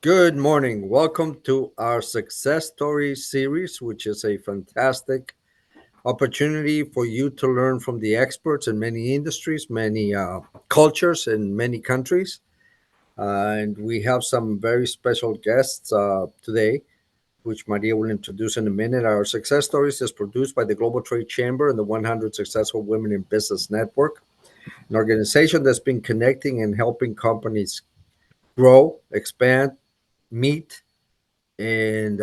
Good morning. Welcome to our success story series, which is a fantastic opportunity for you to learn from the experts in many industries, many cultures, in many countries. And we have some very special guests today, which Maria will introduce in a minute. Our success stories is produced by the Global Trade Chamber and the 100 Successful Women in Business Network, an organization that's been connecting and helping companies grow, expand, meet, and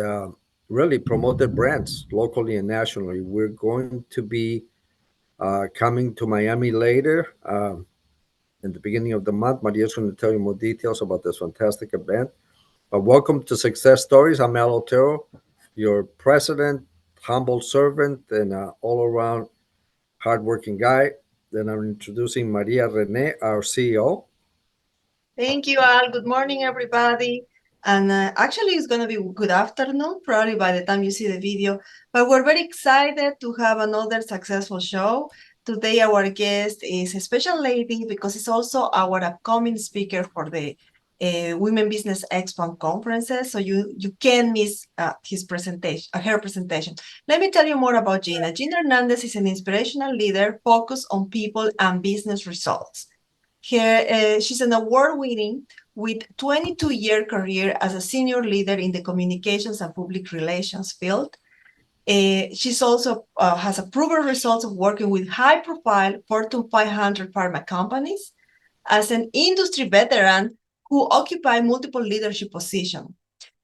really promote their brands locally and nationally. We're going to be coming to Miami later in the beginning of the month. Maria's going to tell you more details about this fantastic event. But welcome to Success Stories. I'm Al Otero, your president, humble servant, and all around hardworking guy. Then I'm introducing Maria Rene, our CEO. Thank you, Al. Good morning, everybody. And actually, it's going to be good afternoon, probably by the time you see the video. But we're very excited to have another successful show. Today, our guest is a special lady because it's also our upcoming speaker for the Women Business Expo and conferences. So you can't miss his presentation, her presentation. Let me tell you more about Gina. Gina Hernandez is an inspirational leader focused on people and business results. Here, she's an award-winning with 22-year career as a senior leader in the communications and public relations field. She's also has a proven results of working with high-profile Fortune 500 pharma companies as an industry veteran who occupy multiple leadership positions.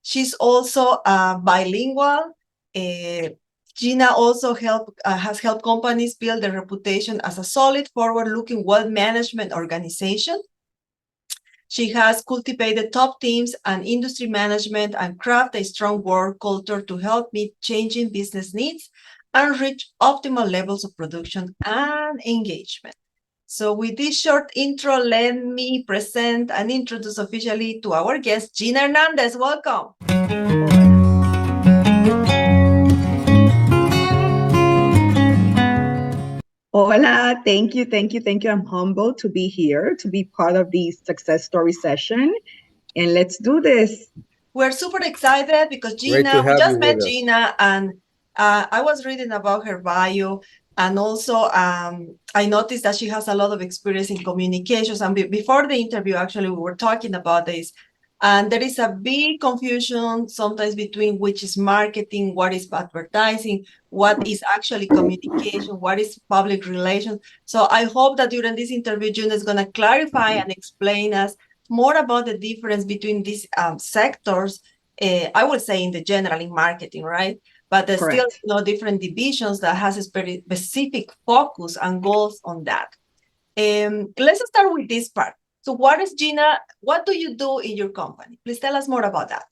She's also bilingual. Gina also has helped companies build their reputation as a solid, forward-looking wealth management organization. She has cultivated top teams and industry management and crafted a strong work culture to help meet changing business needs and reach optimal levels of production and engagement. So with this short intro, let me present and introduce officially to our guest, Gina Hernandez. Welcome. Hola, thank you. I'm humbled to be here, to be part of the success story session. And let's do this. We're super excited because Great to Gina, we have you just met with us. Gina, and I was reading about her bio, and also I noticed that she has a lot of experience in communications. And before the interview, actually, we were talking about this. And there is a big confusion sometimes between which is marketing, what is advertising, what is actually communication, what is public relations. So I hope that during this interview, Gina is going to clarify and explain us more about the difference between these sectors. I would say in the general in marketing, right? But there's still different divisions that has a very specific focus and goals on that. Let's start with this part. So what is Gina? What do you do in your company? Please tell us more about that.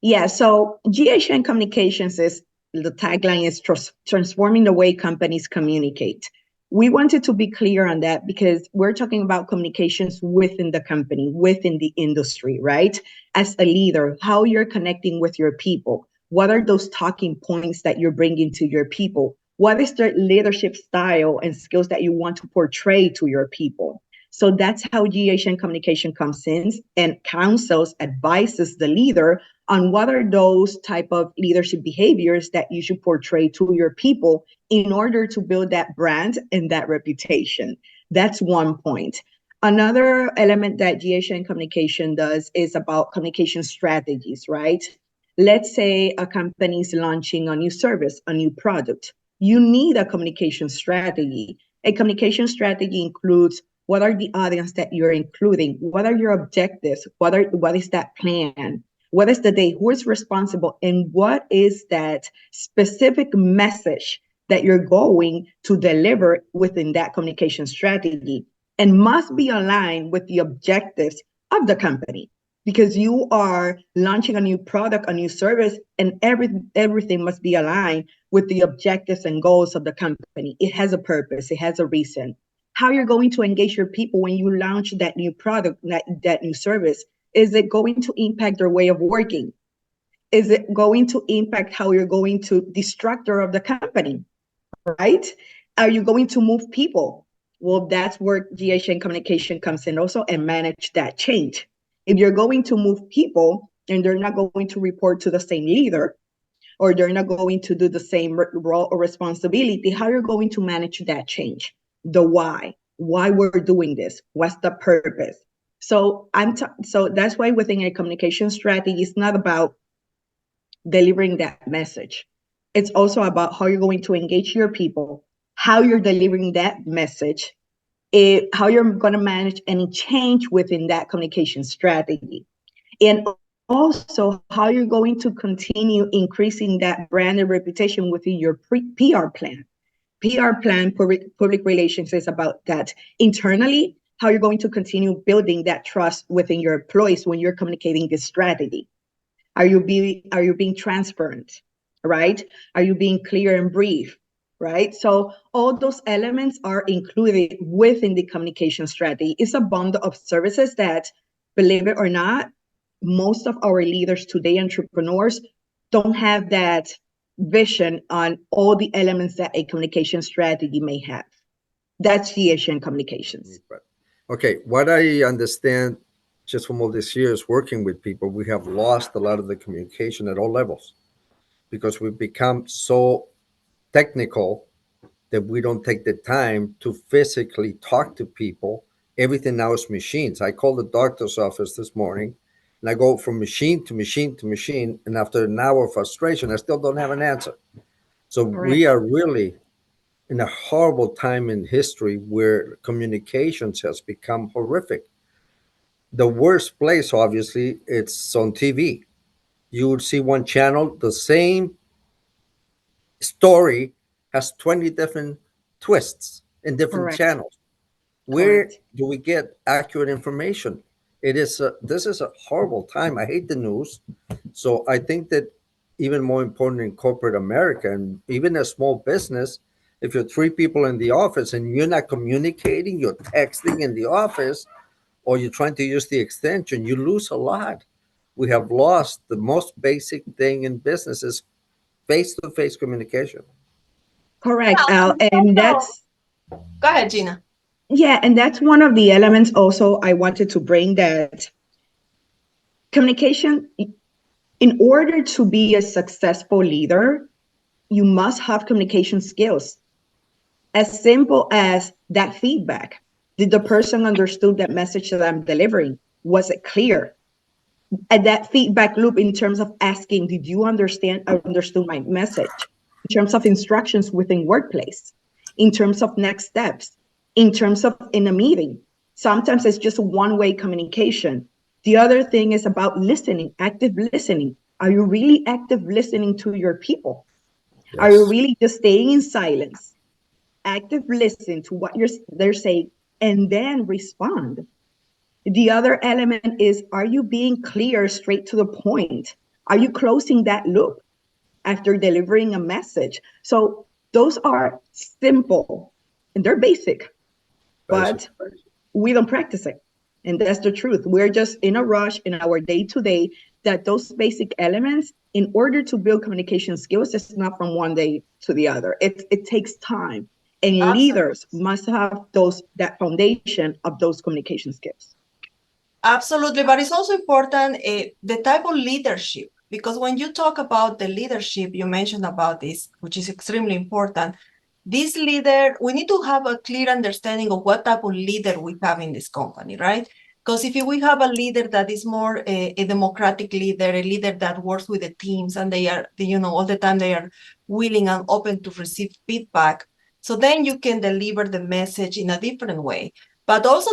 Yeah, so GHN Communications is the tagline is transforming the way companies communicate. We wanted to be clear on that because we're talking about communications within the company, within the industry, right? As a leader, how you're connecting with your people. What are those talking points that you're bringing to your people? What is the leadership style and skills that you want to portray to your people? So that's how GHN Communication comes in and counsels, advises the leader on what are those type of leadership behaviors that you should portray to your people in order to build that brand and that reputation. That's one point. Another element that GHN Communication does is about communication strategies, right? Let's say a company is launching a new service, a new product. You need a communication strategy. A communication strategy includes what are the audience that you're including? What are your objectives? What is that plan? What is the day? Who is responsible? And what is that specific message that you're going to deliver within that communication strategy? And must be aligned with the objectives of the company, because you are launching a new product, a new service, and everything must be aligned with the objectives and goals of the company. It has a purpose, it has a reason. How you're going to engage your people when you launch that new product, that new service. Is it going to impact their way of working? Is it going to impact how you're going to the structure of the company, right? Are you going to move people? Well, that's where GHN Communication comes in also and manage that change. If you're going to move people and they're not going to report to the same leader, or they're not going to do the same role or responsibility, how you're going to manage that change? The why we're doing this, what's the purpose? So so that's why within a communication strategy, it's not about delivering that message. It's also about how you're going to engage your people, how you're delivering that message, how you're going to manage any change within that communication strategy, and also how you're going to continue increasing that brand and reputation within your PR plan. PR plan, public relations, is about that internally, how you're going to continue building that trust within your employees when you're communicating this strategy. Are you being transparent, right? Are you being clear and brief, right? So all those elements are included within the communication strategy. It's a bundle of services that, believe it or not, most of our leaders today, entrepreneurs, don't have that vision on all the elements that a communication strategy may have. That's GHN Communications. Okay, what I understand just from all these years working with people, we have lost a lot of the communication at all levels because we've become so technical that we don't take the time to physically talk to people. Everything now is machines. I called the doctor's office this morning and I go from machine to machine to machine. And after an hour of frustration, I still don't have an answer. So we Correct. are really in a horrible time in history where communications has become horrific. The worst place, obviously, it's on TV. You would see one channel, the same story has 20 different twists in different Correct. channels. Where Correct. do we get accurate information? This is a horrible time. I hate the news. So I think that even more important in corporate America and even a small business, if you're three people in the office and you're not communicating, you're texting in the office, or you're trying to use the extension, you lose a lot. We have lost the most basic thing in business is face-to-face communication. Correct, Well, Al. and And also, that's, go ahead, Gina. yeah, and that's one of the elements also I wanted to bring, that communication, in order to be a successful leader, you must have communication skills. As simple as that feedback. Did the person understood that message that I'm delivering? Was it clear? And that feedback loop in terms of asking, did you understood my message? In terms of instructions within workplace, in terms of next steps, in terms of in a meeting. Sometimes it's just a one-way communication. The other thing is about listening, active listening. Are you really active listening to your people? Are you Yes. really just staying in silence, active listen to what they're saying, and then respond? The other element is, are you being clear, straight to the point? Are you closing that loop after delivering a message? So those are simple and they're basic, Basic. but we don't practice it. And that's the truth. We're just in a rush in our day to day, that those basic elements, in order to build communication skills, it's not from one day to the other. It takes time. And Absolutely. leaders must have that foundation of those communication skills. Absolutely, but it's also important the type of leadership, because when you talk about the leadership, you mentioned about this, which is extremely important. This leader, we need to have a clear understanding of what type of leader we have in this company, right? Because if we have a leader that is more a democratic leader, a leader that works with the teams, and they are, all the time they are willing and open to receive feedback, so then you can deliver the message in a different way. But also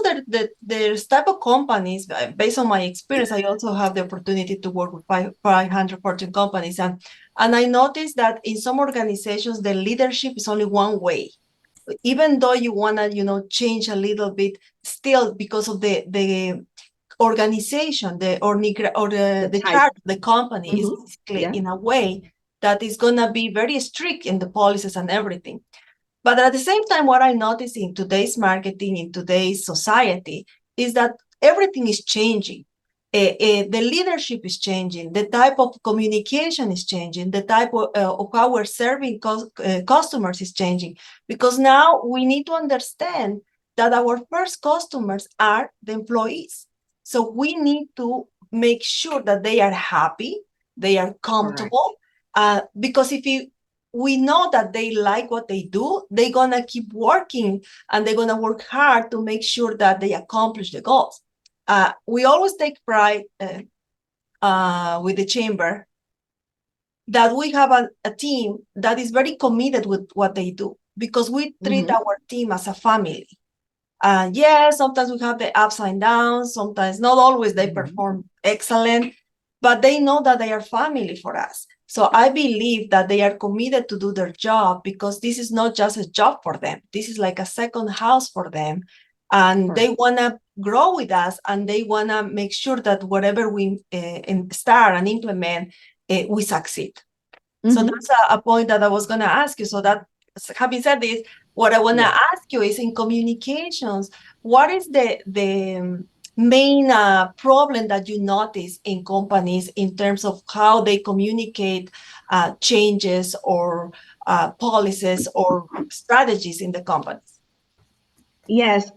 there's type of companies, based on my experience, I also have the opportunity to work with 500 Fortune companies. And I noticed that in some organizations, the leadership is only one way. Even though you want to, change a little bit, still because of the organization, the Type. chart of the company is basically Yeah. in a way that is going to be very strict in the policies and everything. But at the same time, what I notice in today's marketing, in today's society, is that everything is changing. The leadership is changing. The type of communication is changing. The type of how we're serving customers is changing. Because now we need to understand that our first customers are the employees. So we need to make sure that they are happy, they are comfortable, because we know that they like what they do, they're gonna keep working and they're gonna work hard to make sure that they accomplish the goals. We always take pride with the chamber that we have a team that is very committed with what they do, because we treat our team as a family. Yes, sometimes we have the ups and downs, sometimes not always they perform excellent, but they know that they are family for us. So I believe that they are committed to do their job, because this is not just a job for them. This is like a second house for them. And they want to grow with us, and they want to make sure that whatever we start and implement, we succeed. So that's a point that I was going to ask you. So that, having said this, what I want to ask you is, in communications, what is the main problem that you notice in companies in terms of how they communicate changes or policies or strategies in the companies? Yes.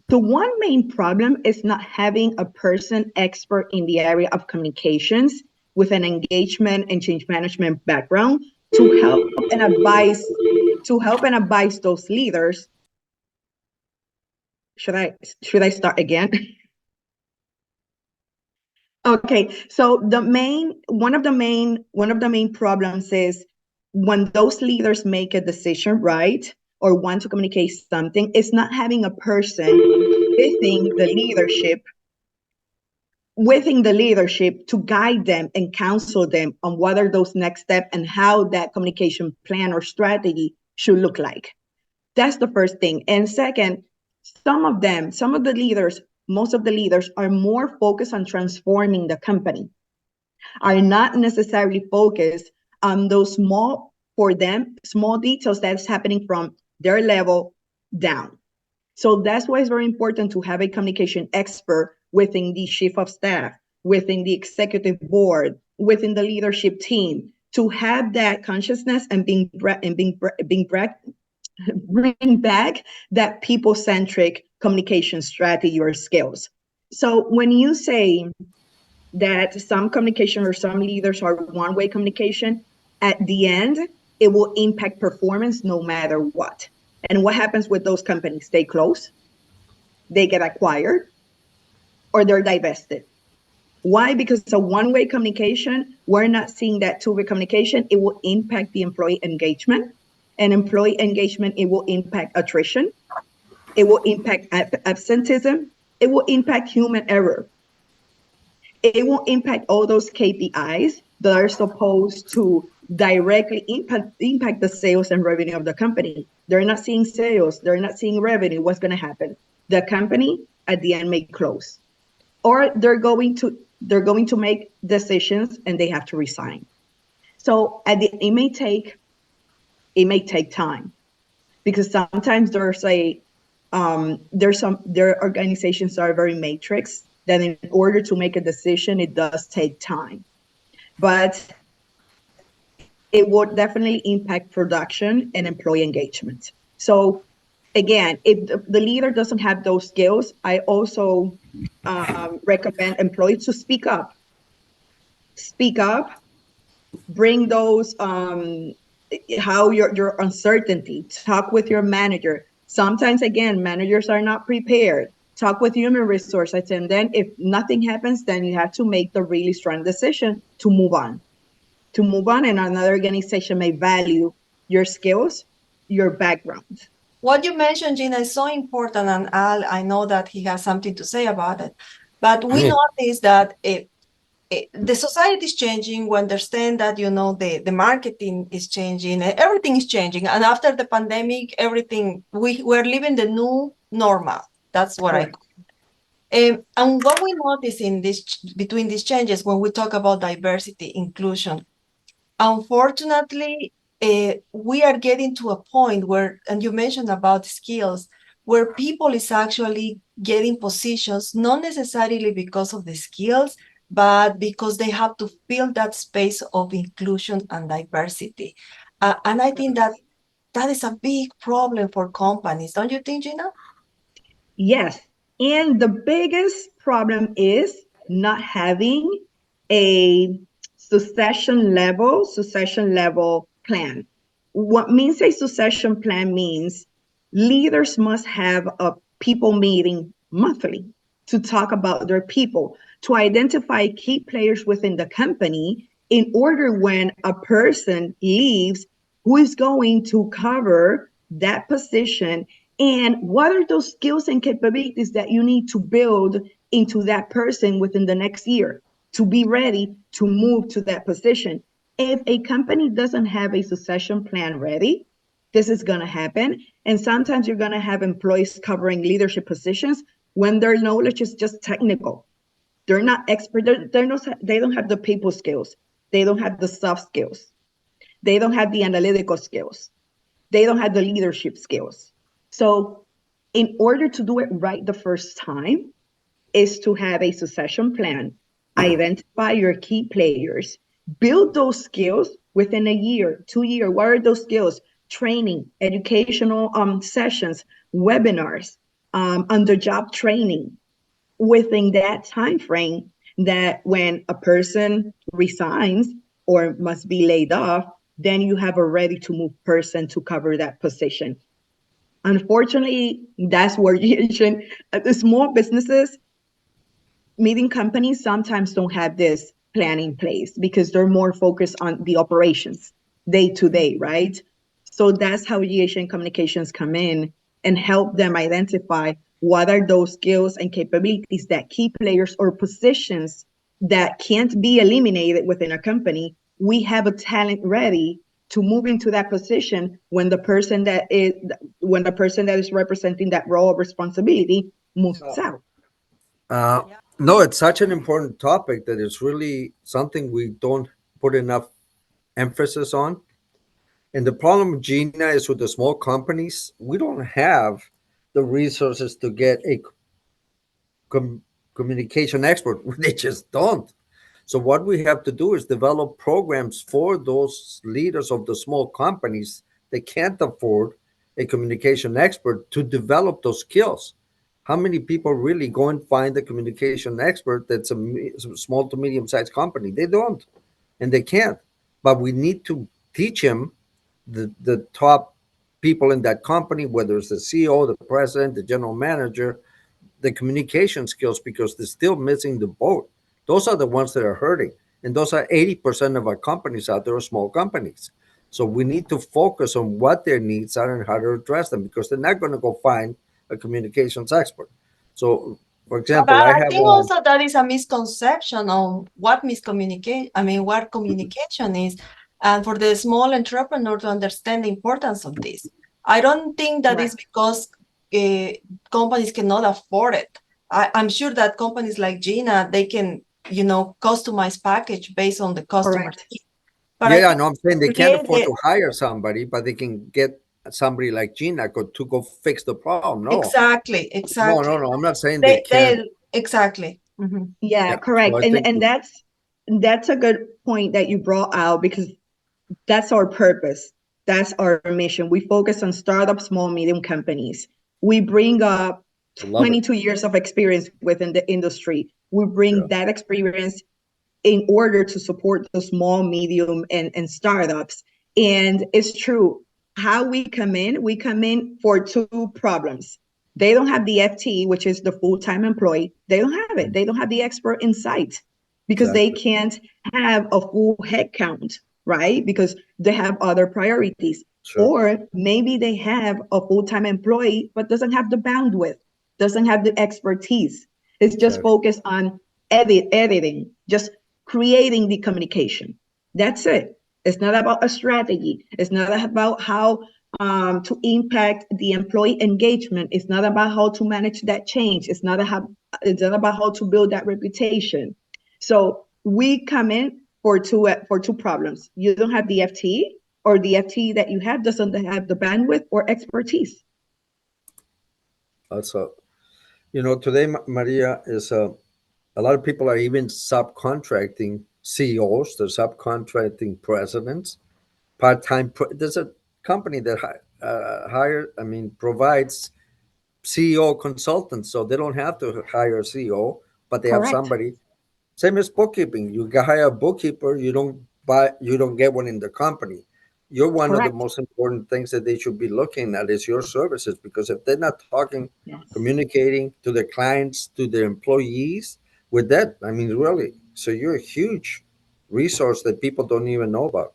The one main problem is not having a person expert in the area of communications with an engagement and change management background to help and advise those leaders. Should I start again? Okay, so one of the main problems is when those leaders make a decision, right, or want to communicate something, it's not having a person within the leadership to guide them and counsel them on what are those next steps and how that communication plan or strategy should look like. That's the first thing. And second, most of the leaders are more focused on transforming the company, are not necessarily focused on those small details that's happening from their level down. So that's why it's very important to have a communication expert within the chief of staff, within the executive board, within the leadership team, to have that consciousness and bring back that people-centric communication strategy or skills. So when you say that some communication or some leaders are one-way communication, at the end, it will impact performance no matter what. And what happens with those companies? They close, they get acquired, or they're divested. Why? Because a one-way communication, we're not seeing that two-way communication. It will impact the employee engagement. And employee engagement, it will impact attrition. It will impact absenteeism. It will impact human error. It will impact all those KPIs that are supposed to directly impact the sales and revenue of the company. They're not seeing sales. They're not seeing revenue. What's going to happen? The company at the end may close, or they're going to make decisions and they have to resign. So it may take time, because sometimes there are organizations that are very matrix, that in order to make a decision, it does take time. But it would definitely impact production and employee engagement. So again, if the leader doesn't have those skills, I also recommend employees to speak up, bring those, how your uncertainty, talk with your manager. Sometimes, again, managers are not prepared. Talk with human resources, and then if nothing happens, then you have to make the really strong decision to move on. And another organization may value your skills, your background. What you mentioned, Gina, is so important, and I know that he has something to say about it. But we notice that the society is changing. We understand that, the marketing is changing, everything is changing. And after the pandemic, we're living the new normal. That's what I call it. And what we notice between these changes, when we talk about diversity, inclusion, unfortunately, we are getting to a point where, and you mentioned about skills, where people is actually getting positions, not necessarily because of the skills, but because they have to fill that space of inclusion and diversity. And I think that is a big problem for companies. Don't you think, Gina? Yes. And the biggest problem is not having a succession level plan. What means a succession plan means leaders must have a people meeting monthly to talk about their people, to identify key players within the company in order when a person leaves, who is going to cover that position and what are those skills and capabilities that you need to build into that person within the next year to be ready to move to that position. If a company doesn't have a succession plan ready, this is going to happen. And sometimes you're going to have employees covering leadership positions when their knowledge is just technical. They're not expert. They don't have the people skills. They don't have the soft skills. They don't have the analytical skills. They don't have the leadership skills. So in order to do it right the first time is to have a succession plan, identify your key players, build those skills within a year, 2 year. What are those skills? Training, educational sessions, webinars, on the job training within that time frame, that when a person resigns or must be laid off, then you have a ready to move person to cover that position. Unfortunately, that's where the small businesses, meeting companies sometimes don't have this plan in place because they're more focused on the operations day to day, right? So that's how GHN Communications come in and help them identify what are those skills and capabilities that key players or positions that can't be eliminated within a company. We have a talent ready to move into that position when the person that is representing that role of responsibility moves out. Uh, no, it's such an important topic that it's really something we don't put enough emphasis on. And the problem, Gina, is with the small companies, we don't have the resources to get a com- communication expert. They just don't. So what we have to do is develop programs for those leaders of the small companies that can't afford a communication expert to develop those skills. How many people really go and find a communication expert that's a small to medium sized company? They don't, and they can't. But we need to teach them the top people in that company, whether it's the CEO, the president, the general manager, the communication skills, because they're still missing the boat. Those are the ones that are hurting. And those are 80% of our companies out there are small companies. So we need to focus on what their needs are and how to address them because they're not going to go find a communications expert. So, for But example, I I have think also that is a misconception on what miscommunicate. I mean, what communication is, and for the small entrepreneur to understand the importance of this. I don't think that is Correct. because uh, companies cannot afford it. I'm sure that companies like Gina, they can, customize package based on the customer's Correct. needs. But I yeah, think no, I'm saying they can't create afford the to hire somebody, but they can get somebody like Gina to go fix the problem. No, exactly, no, no, exactly. no. I'm not saying they can't. They exactly. Mhm. Yeah, Yeah. So correct. I And think and that's a good point that you brought out because that's our purpose. That's our mission. We focus on startup, small, medium companies. We bring up I love it. 22 years of experience within the industry. We bring Yeah. that experience in order to support the small, medium, and startups. And it's true. How we come in for two problems. They don't have the FT, which is the full-time employee. They don't have it. They don't have the expert insight because they Exactly. can't have a full head count, right? Because they have other priorities. Sure. Or maybe they have a full-time employee, but doesn't have the bandwidth, doesn't have the expertise. It's just Exactly. focused on editing, just creating the communication. That's it. It's not about a strategy. It's not about how to impact the employee engagement. It's not about how to manage that change. It's not about how to build that reputation. So we come in for two problems. You don't have the FTE, or the FTE that you have doesn't have the bandwidth or expertise. That's today, Maria, is a lot of people are even subcontracting CEOs, they're subcontracting presidents, there's a company that provides CEO consultants, so they don't have to hire a CEO. but they have Correct. somebody. Same as bookkeeping. You hire a bookkeeper, you don't get one in the company. You're one of the Correct. most important things that they should be looking at is your services, because if they're not talking, Yes. communicating to their clients, to their employees with that, I mean, really. So you're a huge resource that people don't even know about.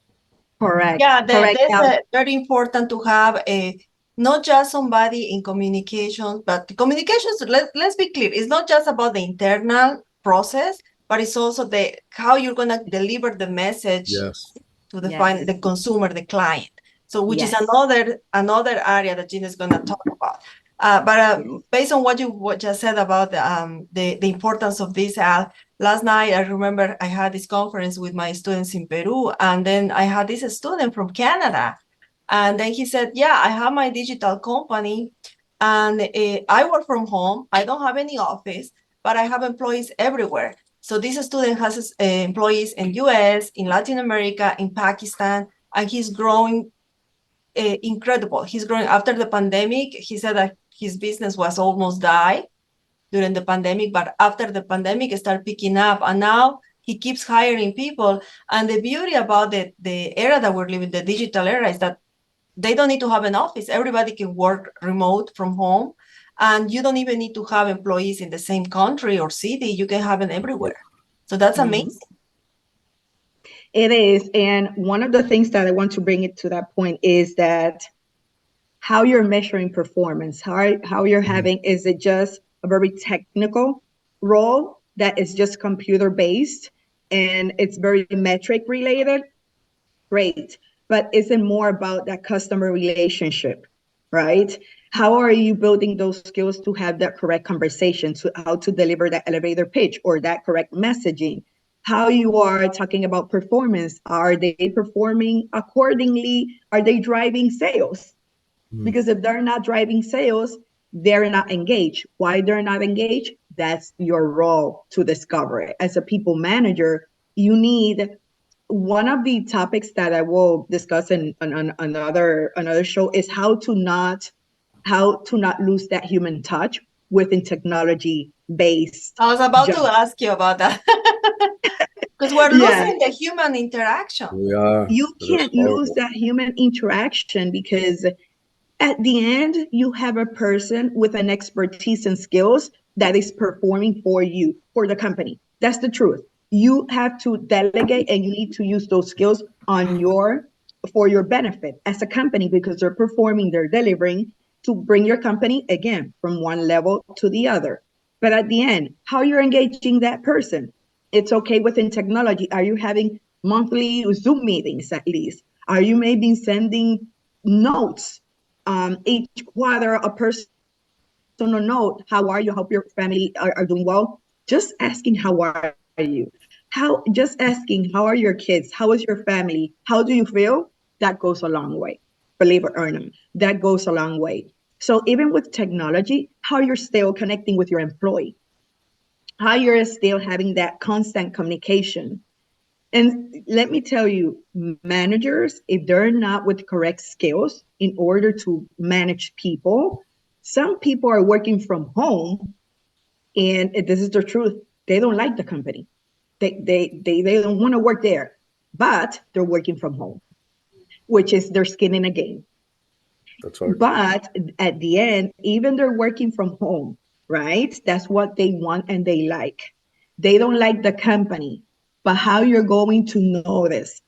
Correct. Yeah, Correct. that's very important to have a not just somebody in communications, but communications. Let's be clear. It's not just about the internal process, but it's also the how you're gonna deliver the message Yes. to the Yes. the consumer, the client. So, which is Yes. another area that Gina is gonna talk about. But based on what you just said about the importance of this, last night, I remember I had this conference with my students in Peru, and then I had this student from Canada. And then he said, yeah, I have my digital company and I work from home. I don't have any office, but I have employees everywhere. So this student has employees in US, in Latin America, in Pakistan, and he's growing incredible. He's growing after the pandemic. He said that his business was almost die during the pandemic, but after the pandemic, it started picking up, and now he keeps hiring people. And the beauty about the era that we're living, the digital era, is that they don't need to have an office. Everybody can work remote from home, and you don't even need to have employees in the same country or city. You can have them everywhere. So that's Mhm. amazing. It is. And one of the things that I want to bring it to that point is that how you're measuring performance, how you're having, is it just a very technical role that is just computer based and it's very metric related? Great. But is it more about that customer relationship, right? How are you building those skills to have that correct conversation, to how to deliver that elevator pitch or that correct messaging? How you are talking about performance. Are they performing accordingly? Are they driving sales? Mm. Because if they're not driving sales, they're not engaged. Why they're not engaged? That's your role to discover it. As a people manager, you need, one of the topics that I will discuss in another show is how to not lose that human touch within technology based I was about to jobs. ask you about that because we're Yes, losing the human interaction. We are. you It is can't lose horrible. that human interaction because at the end, you have a person with an expertise and skills that is performing for you, for the company. That's the truth. You have to delegate and you need to use those skills on for your benefit as a company because they're performing, they're delivering to bring your company again from one level to the other. But at the end, how you're engaging that person, it's okay within technology. Are you having monthly Zoom meetings at least? Are you maybe sending notes each quarter, a personal note? How are you? Hope your family are doing well. Just asking how are you? Just asking how are your kids? How is your family? How do you feel? That goes a long way. Believe it or not, that goes a long way. So even with technology, how you're still connecting with your employee, how you're still having that constant communication. And let me tell you, managers, if they're not with correct skills in order to manage people, some people are working from home, and this is the truth. They don't like the company. They don't want to work there, but they're working from home, which is their skin in a game. That's hard. But at the end, even they're working from home, right? That's what they want and they like. They don't like the company, but how you're going to notice,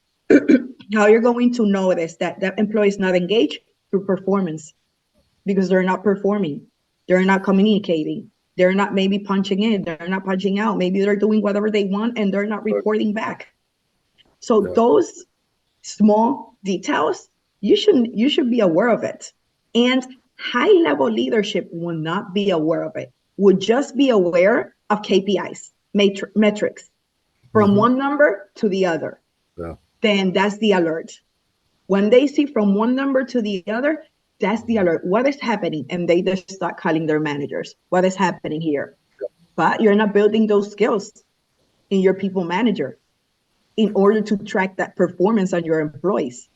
how you're going to notice that that employee is not engaged through performance because they're not performing, they're not communicating, they're not maybe punching in, they're not punching out, maybe they're doing whatever they want and they're not But, reporting back. So yeah. those small details, you should be aware of it. And high level leadership will not be aware of it, would just be aware of KPIs, metrics, from Hmm. one number to the other. Yeah. Then that's the alert. When they see from one number to the other, that's the alert. What is happening? And they just start calling their managers. What is happening here? But you're not building those skills in your people manager in order to track that performance on your employees.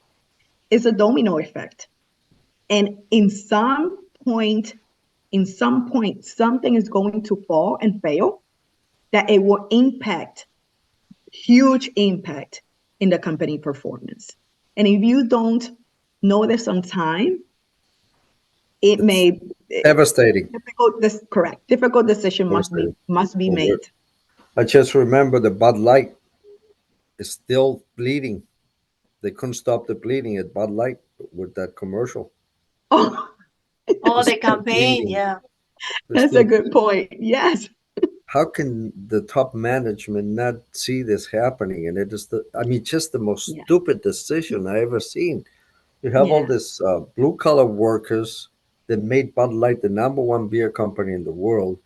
It's a domino effect. And point, something is going to fall and fail. that it will impact, huge impact in the company performance. And if you don't notice on time, it It's may devastating. difficult decision Devastating. must be Oh, made. I just remember the Bud Light is still bleeding. They couldn't stop the bleeding at Bud Light with that commercial. Oh, Oh, It's the still campaign, bleeding. yeah. They're that's a still good bleeding. point. Yes. How can the top management not see this happening? And it is I mean, just the most Yeah. stupid decision I ever seen. You have all Yeah. this blue collar workers that made Bud Light the number one beer company in the world.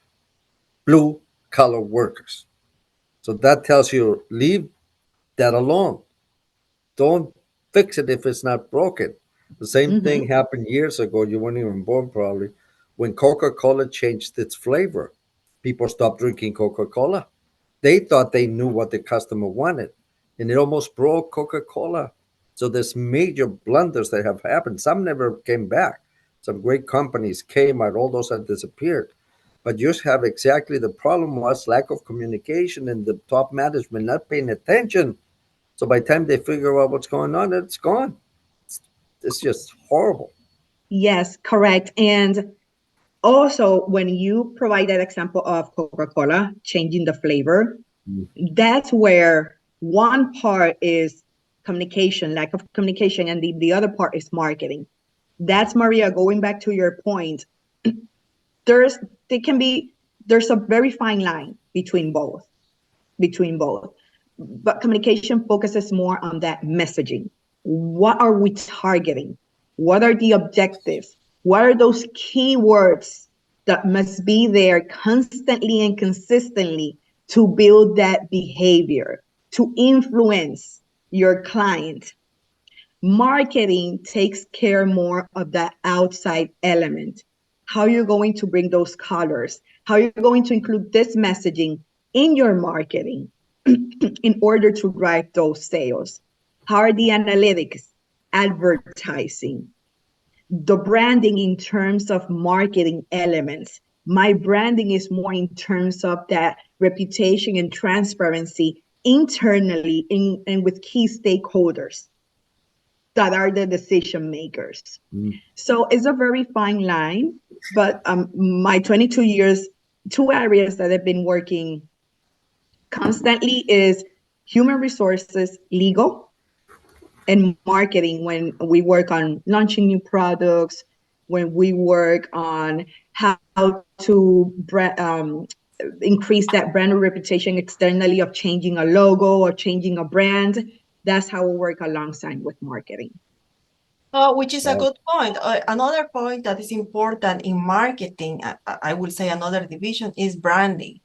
Blue collar workers. So that tells you leave that alone. Don't fix it if it's not broken. The same thing Hmm. happened years ago. You weren't even born probably when Coca Cola changed its flavor. People stopped drinking Coca Cola. They thought they knew what the customer wanted, and it almost broke Coca Cola. So there's major blunders that have happened. Some never came back. Some great companies came out, all those have disappeared. But you have exactly the problem was lack of communication and the top management not paying attention. So by the time they figure out what's going on, it's gone. It's, it's just horrible. Yes, correct. And also, when you provide that example of Coca-Cola changing the flavor, Mm. that's where one part is communication, lack of communication, and the other part is marketing. That's Maria, going back to your point, there's there can be there's a very fine line between both. But communication focuses more on that messaging. What are we targeting? What are the objectives? What are those keywords that must be there constantly and consistently to build that behavior, to influence your client? Marketing takes care more of that outside element. How you're going to bring those colors, how you're going to include this messaging in your marketing in order to drive those sales. How are the analytics, advertising, the branding in terms of marketing elements? My branding is more in terms of that reputation and transparency internally and with key stakeholders that are the decision makers. Mm. So it's a very fine line, but my 22 years, two areas that I've been working constantly is human resources, legal, and marketing when we work on launching new products, when we work on how to increase that brand reputation externally of changing a logo or changing a brand. That's how we work alongside with marketing. Which is a Wow. good point. Another point that is important in marketing, I will say another division, is branding.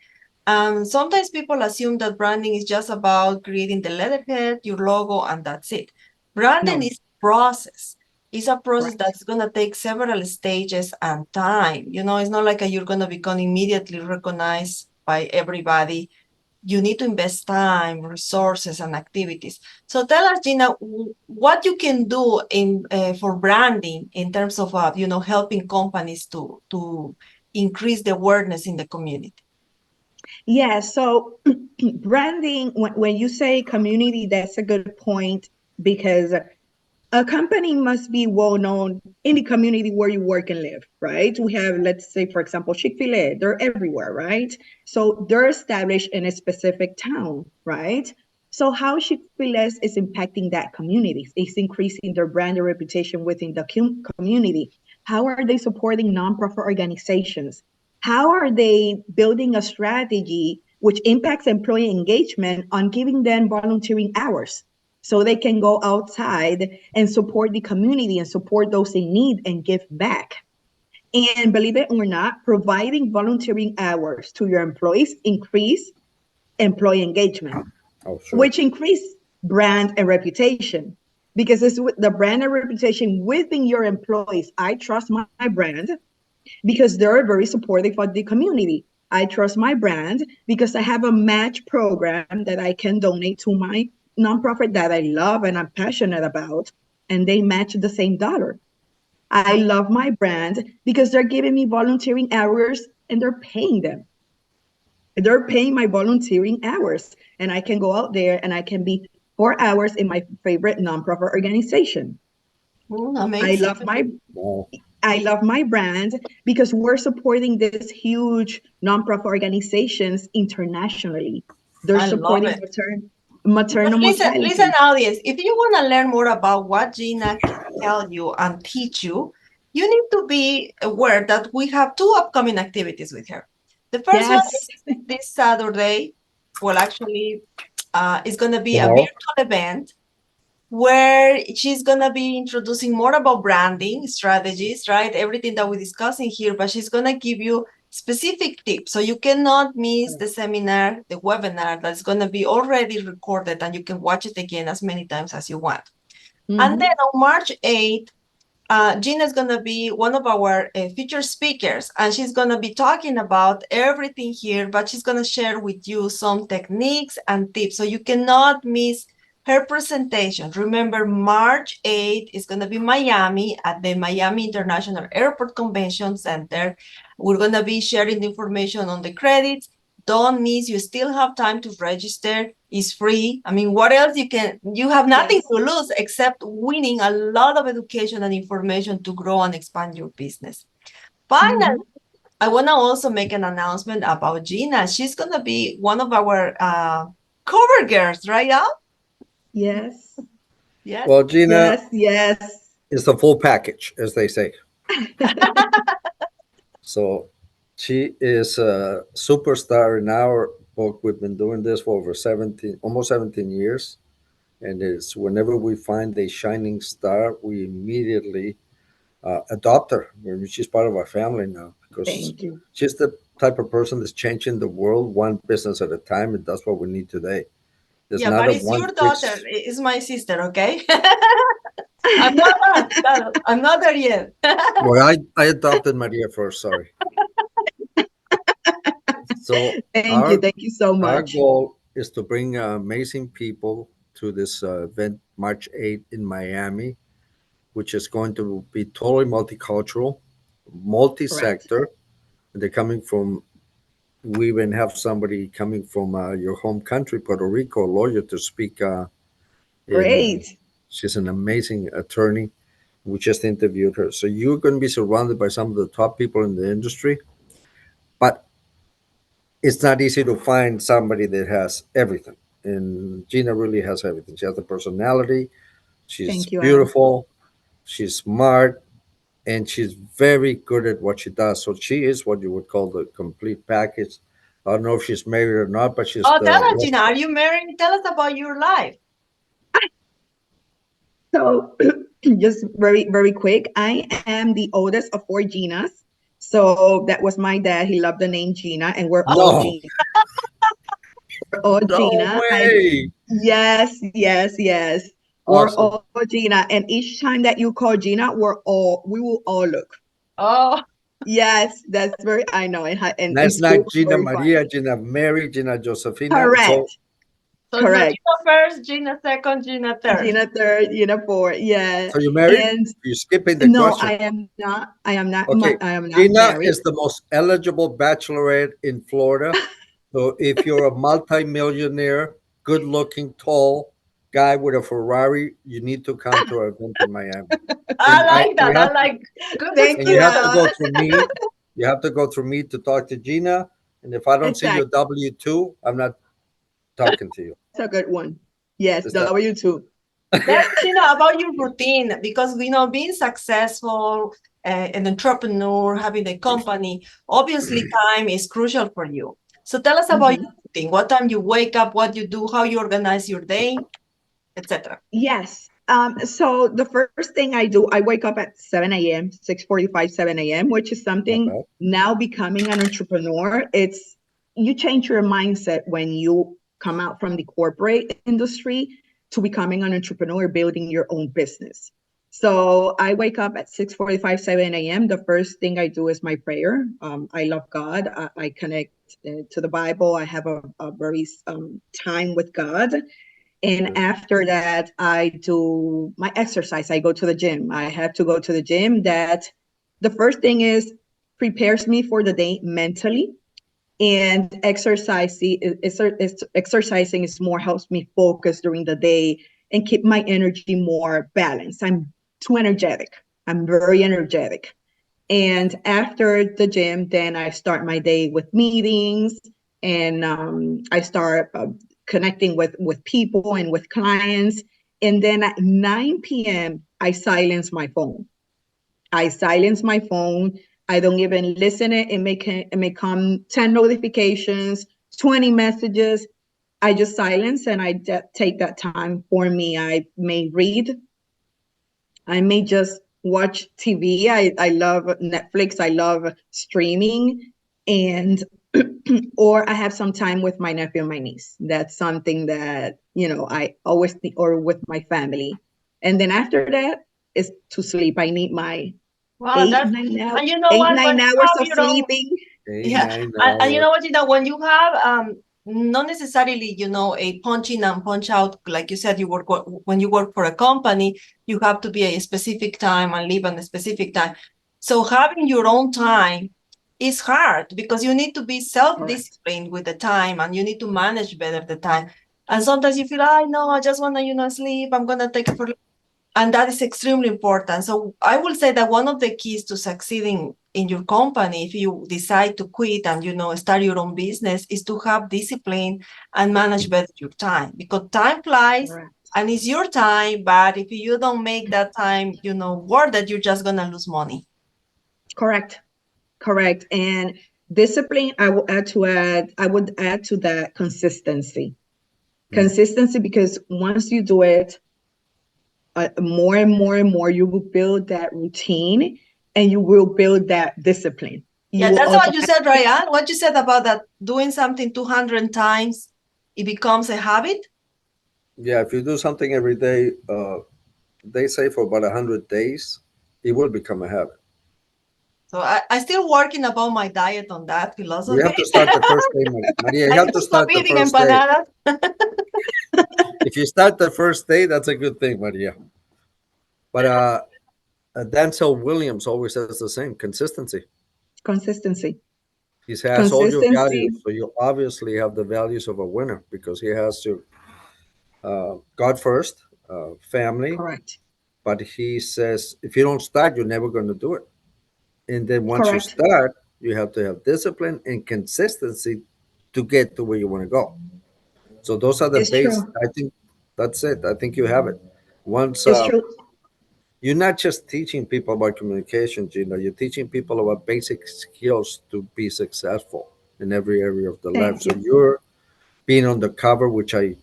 Sometimes people assume that branding is just about creating the letterhead, your logo, and that's it. Branding No, is process. It's a process correct. that's going to take several stages and time. You know, it's not like you're going to become immediately recognized by everybody. You need to invest time, resources, and activities. So tell us, Gina, what you can do in for branding in terms of helping companies to increase the awareness in the community. Yeah, so branding, when you say community, that's a good point because a company must be well known in the community where you work and live, right? We have, let's say, for example, Chick-fil-A, they're everywhere, right? So they're established in a specific town, right? So how Chick-fil-A is impacting that community, is increasing their brand and reputation within the community. How are they supporting nonprofit organizations? How are they building a strategy which impacts employee engagement on giving them volunteering hours? So they can go outside and support the community and support those in need and give back. And believe it or not, providing volunteering hours to your employees increase employee engagement, Oh, sure. which increase brand and reputation. Because it's with the brand and reputation within your employees. I trust my brand because they're very supportive of the community. I trust my brand because I have a match program that I can donate to my nonprofit that I love and I'm passionate about, and they match the same dollar. I love my brand because they're giving me volunteering hours and they're paying them. They're paying my volunteering hours, and I can go out there and I can be 4 hours in my favorite nonprofit organization. I Amazing. love my Wow. I love my brand because we're supporting these huge nonprofit organizations internationally. They're I love supporting it. But maternal listen, mortality. audience, if you want to learn more about what Gina can tell you and teach you, you need to be aware that we have two upcoming activities with her. The first one Yes, is this Saturday. Well, actually, it's going to be a Tomorrow. virtual event where she's going to be introducing more about branding strategies, right? Everything that we're discussing here, but she's going to give you specific tips. So you cannot miss the seminar, the webinar that's going to be already recorded, and you can watch it again as many times as you want. And then on March 8th, Gina is going to be one of our featured speakers, and she's going to be talking about everything here, but she's going to share with you some techniques and tips. So you cannot miss her presentation. Remember, March 8th is going to be Miami at the Miami International Airport Convention Center. We're going to be sharing the information on the credits. Don't miss, you still have time to register. It's free. I mean, what else you have nothing to lose except winning a lot of education and information to grow and expand your business. Finally, I want to also make an announcement about Gina. She's going to be one of our cover girls, right, Al? yes, Yes. Well, Gina yes. is the full package, as they say. So she is a superstar in our book. We've been doing this for over 17, almost 17 years. And it's whenever we find a shining star, we immediately adopt her. I mean, she's part of our family now because Thank you. she's the type of person that's changing the world one business at a time. And that's what we need today. There's Yeah, not but a it's your one daughter. fix. It's my sister, okay? I'm not there yet. Well, I adopted Maria first. Sorry. So our Thank you so our much. goal is to bring amazing people to this event March 8th in Miami, which is going to be totally multicultural, Correct. multi-sector. They're coming from. We even have somebody coming from your home country, Puerto Rico, a lawyer to speak in. Great. She's an amazing attorney. We just interviewed her. So you're going to be surrounded by some of the top people in the industry, but it's not easy to find somebody that has everything. And Gina really has everything. She has the personality. She's Thank you, Al. beautiful. She's smart, and she's very good at what she does. So she is what you would call the complete package. I don't know if she's married or not, but she's Oh, tell the us, Gina, are you married? Tell us about your life. So just very quick, I am the oldest of four Ginas. So that was my dad. He loved the name Gina, and we're all no, Gina. We're all no Gina. way. Yes. We're Awesome. all Gina. And each time that you call Gina, we will all look. Oh, Yes, that's very, I know. And in That's school, not it's Gina very Maria, funny. Gina Mary, Gina Josefina. It's all Correct. so it's not Correct. Gina first, Gina second, Gina third. Gina third, Gina four. Yeah. so you're married? And You're skipping the no, question. I am not Okay, Gina married. is the most eligible bachelorette in Florida. So if you're a multimillionaire, good-looking, tall guy with a Ferrari, you need to come to our event in Miami. I And like you that. I have like good Thank and you you, have to discussion. Al. go through me. You have to go through me to talk to Gina. And if I don't see your Exactly. W-2, I'm not talking to you. That's a good one. Yes, Is that W2. Tell us, Gina, about your routine because being successful, an entrepreneur, having a company, obviously time is crucial for you. So tell us about your routine. What time you wake up, what you do, how you organize your day, etc. Yes. So the first thing I do, I wake up at 7 a.m., 6:45, 7 a.m., which is not something bad? now becoming an entrepreneur. It's you change your mindset when you come out from the corporate industry to becoming an entrepreneur, building your own business. So I wake up at 6:45, 7 a.m. The first thing I do is my prayer. I love God. I connect to the Bible. I have a very time with God. And Good. after that, I do my exercise. I go to the gym. I have to go to the gym. That the first thing is prepares me for the day mentally. And exercising is more helps me focus during the day and keep my energy more balanced. I'm too energetic. I'm very energetic. And after the gym, then I start my day with meetings, and I start connecting with people and with clients. And then at 9 p.m., I silence my phone. I silence my phone. I don't even listen it. It may come 10 notifications, 20 messages. I just silence, and I take that time for me. I may read. I may just watch TV. I love Netflix. I love streaming. And or I have some time with my nephew and my niece. That's something that, I always think, or with my family. And then after that is to sleep. I need my Wow, eight, that's, 9 hours, and you know eight, what? When nine you hours have of your own, sleeping. Eight, yeah, nine and you hours. know what, when you have not necessarily, a punch in and punch out, like you said, when you work for a company, you have to be a specific time and leave on a specific time. So having your own time is hard because you need to be Correct. self-disciplined with the time and you need to manage better the time. And sometimes you feel, I know, I just want to, sleep. I'm gonna take it for, and that is extremely important. So I will say that one of the keys to succeeding in your company, if you decide to quit and start your own business, is to have discipline and manage better your time, because time flies Correct. and it's your time. But if you don't make that time, worth it, you're just gonna lose money. Correct. Correct. And discipline, I would add to that consistency. Consistency, because once you do it, more and more and more, you will build that routine, and you will build that discipline. You Yeah, will that's what you said, automatically. Ryan. What you said about that, doing something 200 times, it becomes a habit. Yeah, if you do something every day, they say for about 100 days, it will become a habit. So I still working about my diet on that You philosophy. have to start the first day, Maria. You I have need to to stop start the eating first day. empanadas. If you start the first day, that's a good thing, Maria. But Denzel Williams always says the same: consistency. Consistency. He has all your Consistency. values, so you obviously have the values of a winner because he has to God first, family. Correct. But he says if you don't start, you're never going to do it. And then once you Correct. start, you have to have discipline and consistency to get to where you want to go. So those are the It's base. true. I think that's it. I think you have it. Once It's true. you're not just teaching people about communication, Gina, you're teaching people about basic skills to be successful in every area of their life. Thank So you. you're being on the cover, which I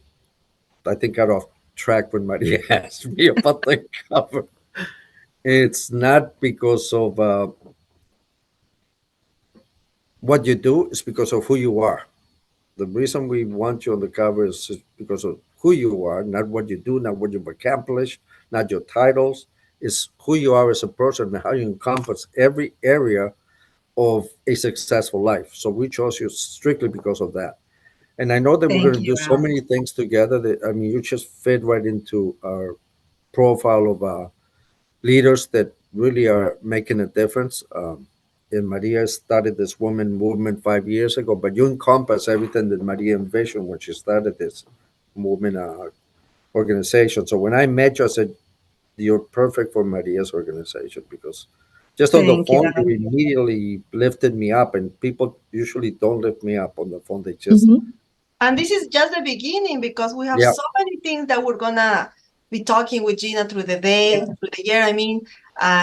think got off track when Maria asked me about the cover. It's not because of what you do, it's because of who you are. The reason we want you on the cover is because of who you are, not what you do, not what you've accomplished, not your titles. It's who you are as a person and how you encompass every area of a successful life. So we chose you strictly because of that. And I know that we're Thank going to you, do so Al. many things together that, I mean, you just fit right into our profile of leaders that really are making a difference. And Maria started this woman movement 5 years ago, but you encompass everything that Maria envisioned when she started this movement organization. So when I met you, I said, you're perfect for Maria's organization because just on the Thank you, phone, you Al. immediately lifted me up. And people usually don't lift me up on the phone. They just, Mhm. And this is just the beginning because we have yeah, so many things that we're gonna be talking with Gina through the day, through the year. I mean,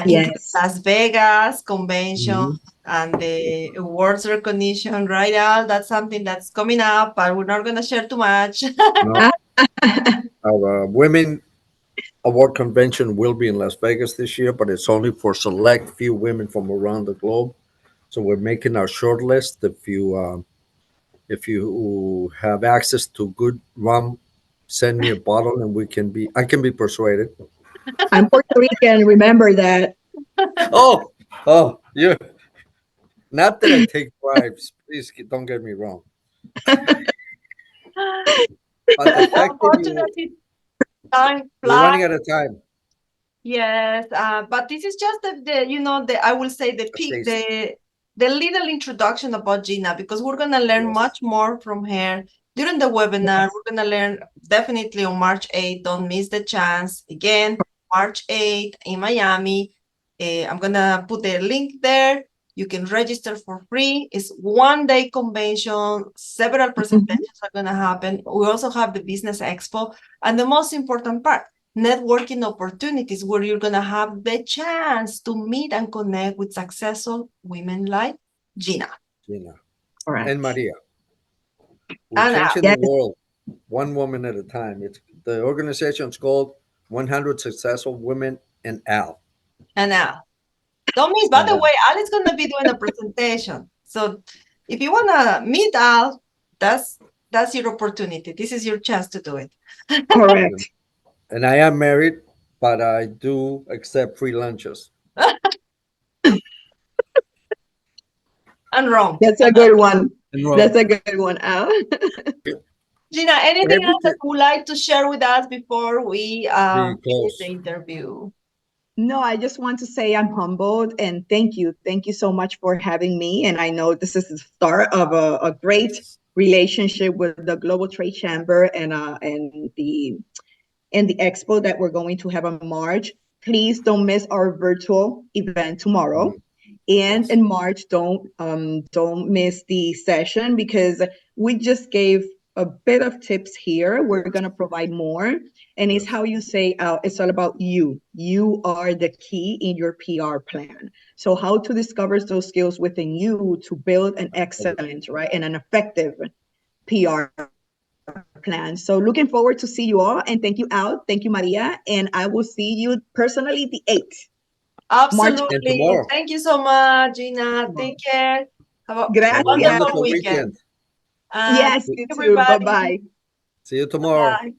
in Yes. Las Vegas convention mhm. and the awards recognition, right, Al? That's something that's coming up, but we're not gonna share too much. No, our women award convention will be in Las Vegas this year, but it's only for select few women from around the globe. So we're making our short list. If you have access to good rum, send me a bottle and I can be persuaded. I'm Puerto Rican. Remember that. Oh, oh, you. Not that I take bribes. Please don't get me wrong. But the fact that Unfortunately, time we're flies. running out of time. Yes, but this is just the I will say the A peak, taste. the little introduction about Gina, because we're going to learn Yes. much more from her during the webinar. Yes. We're going to learn definitely on March 8th. Don't miss the chance. Again, March 8th in Miami. I'm going to put the link there. You can register for free. It's one-day convention. Several presentations are going to happen. We also have the Business Expo. And the most important part, networking opportunities where you're going to have the chance to meet and connect with successful women like Gina. Gina Correct. and Maria. We're And changing Yes. the world one woman at a time. It's the organization's called 100 Successful Women and Al. Al. Don't miss, by And the way, Al is going to be doing a presentation. So if you want to meet Al, that's your opportunity. This is your chance to do it. Correct. and I am married, but I do accept free lunches. And wrong. That's a good one. And That's a good one, Al. Gina, anything else that everything you would like to share with us before we finish because the interview? No, I just want to say I'm humbled and thank you. Thank you so much for having me. And I know this is the start of a great relationship with the Global Trade Chamber and the expo that we're going to have in March. Please don't miss our virtual event tomorrow. And yes. in March, don't miss the session because we just gave a bit of tips here. We're gonna provide more, and it's Yes. how you say it's all about you. You are the key in your PR plan. So how to discover those skills within you to build an excellent, right, and an effective PR plan. So looking forward to see you all, and thank you, Al, thank you, Maria, and I will see you personally the 8th. March. And Absolutely. tomorrow. Thank you so much, Gina. Take care. Have a Have a Gracias. wonderful wonderful weekend. weekend. Yes, you too. Bye Everybody. bye. See you tomorrow. Bye.